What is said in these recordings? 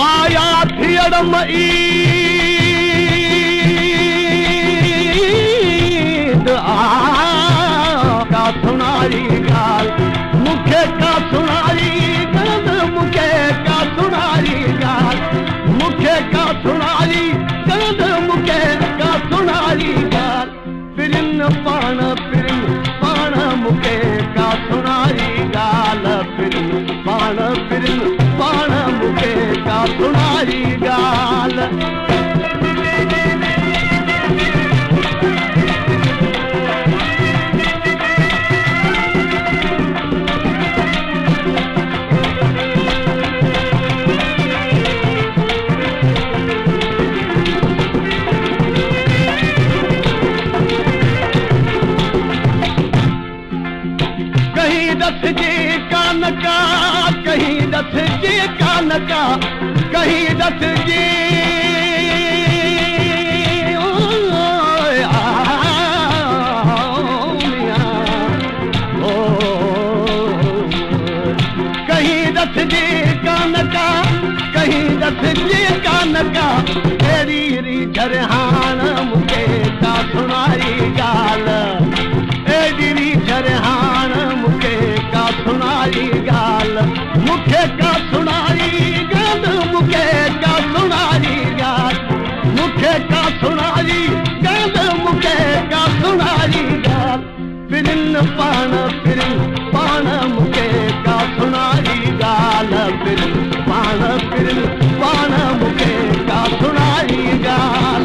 आया थियड़म ईद का सुनाई गाल मुखे का सुनाई गंद मुखे का सुनाई गाल मुखे का सुनाई गंद मुखे का सुनाई गाल पिरिन पाण मुखे का सुनाई गाल पिरिन पाण मुखे का सुनाई गाल दस जी कान का कहीं दस जी कान का कहीं दस जी कहीं दस जी कान का कहीं दस जी कान का तेरी री झरहान मुखे का सुनाई गाल एडी झरहान मुखे का सुनाई गाल मुखे का सुनाई गाल मुखे का सुनाई गाल मुखे का सुनाई गाल मुखे का सुनाई गाल पिरिन पाण मुखे का सुनाई गाल पिरिन पाण मुखे का सुनाई गाल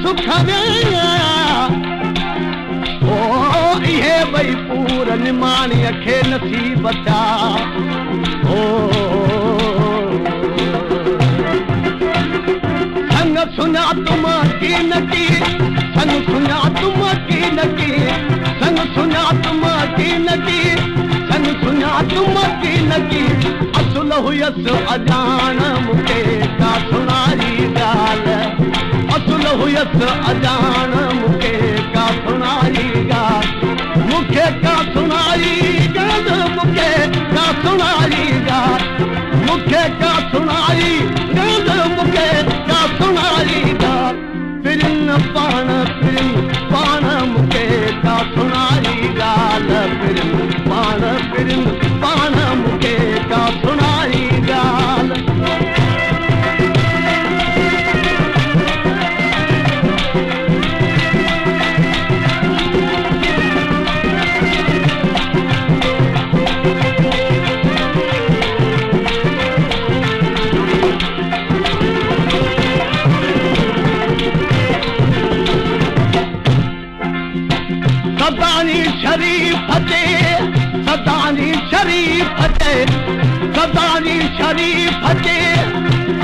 सुख ओ इहे भई पूरन माणीअ खे नसीब था ओ संग सुञातुम की न की संग सुञातुम की न की संग सुञातुम की न की संग सुञातुम की न की असुल हुयसि अजान मुखे का सुनाई गाल असुल हुयसि अजान मुखे का सुनाई गाल मुखे का सुनाई गाल मुखे का सुनाई गाल मुखे का सुनाई गाल मुखे का सुनाई गाल पिरिन पाण मुखे का सुनाई गाल पिरिन पाण मुखे का सुनाई गाल सदानी शरीफ थे सदानी शरीफ थे सदानी शरीफ थे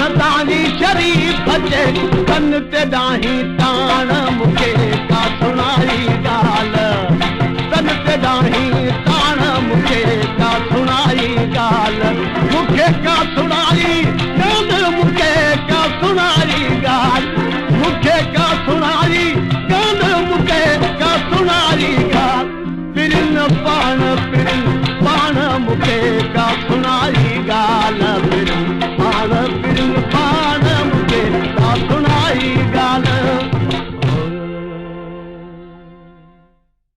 सदानी शरीफ थे कन ते डाही ताण मुखे का सुनाई गाल कन ते डाही